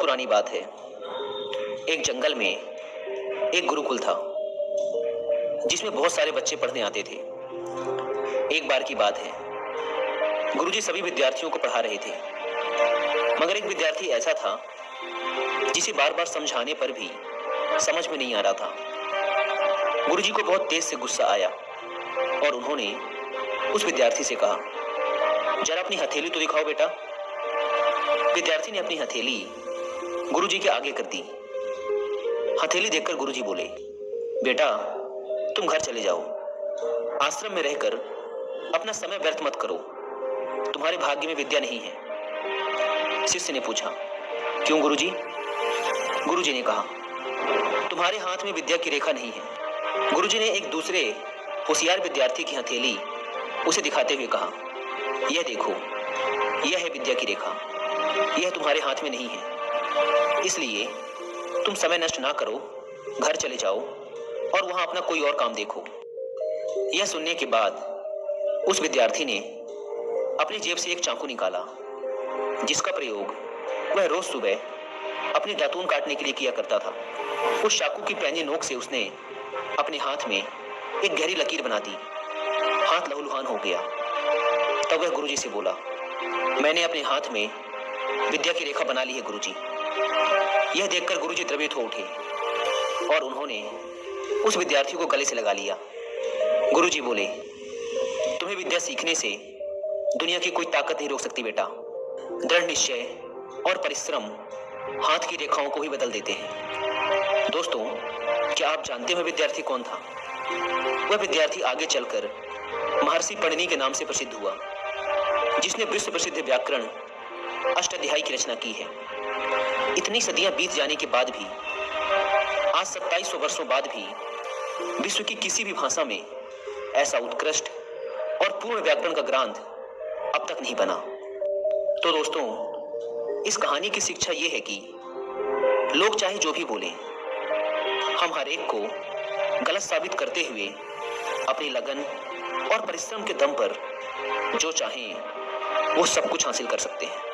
पुरानी बात है। एक जंगल में एक गुरुकुल था जिसमें बहुत सारे बच्चे पढ़ने आते थे। एक बार की बात है, गुरुजी सभी विद्यार्थियों को पढ़ा रहे थे, मगर एक विद्यार्थी ऐसा था जिसे बार बार समझाने पर भी समझ में नहीं आ रहा था। गुरुजी को बहुत तेज से गुस्सा आया और उन्होंने उस विद्यार्थी से कहा, जरा अपनी हथेली तो दिखाओ बेटा। विद्यार्थी ने अपनी हथेली गुरुजी के आगे कर दी। हथेली देखकर गुरुजी बोले, बेटा तुम घर चले जाओ, आश्रम में रहकर अपना समय व्यर्थ मत करो, तुम्हारे भाग्य में विद्या नहीं है। शिष्य ने पूछा, क्यों गुरुजी? गुरुजी ने कहा, तुम्हारे हाथ में विद्या की रेखा नहीं है। गुरुजी ने एक दूसरे होशियार विद्यार्थी की हथेली उसे दिखाते हुए कहा, यह देखो, यह है विद्या की रेखा, यह तुम्हारे हाथ में नहीं है, इसलिए तुम समय नष्ट ना करो, घर चले जाओ और वहां अपना कोई और काम देखो। यह सुनने के बाद उस विद्यार्थी ने अपनी जेब से एक चाकू निकाला, जिसका प्रयोग वह रोज सुबह अपने दातून काटने के लिए किया करता था। उस चाकू की पैनी नोक से उसने अपने हाथ में एक गहरी लकीर बना दी। हाथ लहूलुहान हो गया। तब वह गुरुजी से बोला, मैंने अपने हाथ में विद्या की रेखा बना ली है गुरुजी। यह देखकर गुरुजी द्रवित हो उठे और उन्होंने उस विद्यार्थी को गले से लगा लिया। गुरुजी बोले, तुम्हें विद्या सीखने से दुनिया की कोई ताकत नहीं रोक सकती बेटा। दृढ़ निश्चय और परिश्रम हाथ की रेखाओं को भी बदल देते हैं। दोस्तों, क्या आप जानते हैं विद्यार्थी कौन था? वह विद्यार्थी आगे चलकर महर्षि पणिनि के नाम से प्रसिद्ध हुआ, जिसने विश्व प्रसिद्ध व्याकरण अष्टाध्यायी की रचना की है। इतनी सदियां बीत जाने के बाद भी, आज 2700 वर्षों बाद भी विश्व की किसी भी भाषा में ऐसा उत्कृष्ट और पूर्ण व्याकरण का ग्रंथ अब तक नहीं बना। तो दोस्तों, इस कहानी की शिक्षा यह है कि लोग चाहे जो भी बोलें, हम हर एक को गलत साबित करते हुए अपनी लगन और परिश्रम के दम पर जो चाहें वो सब कुछ हासिल कर सकते हैं।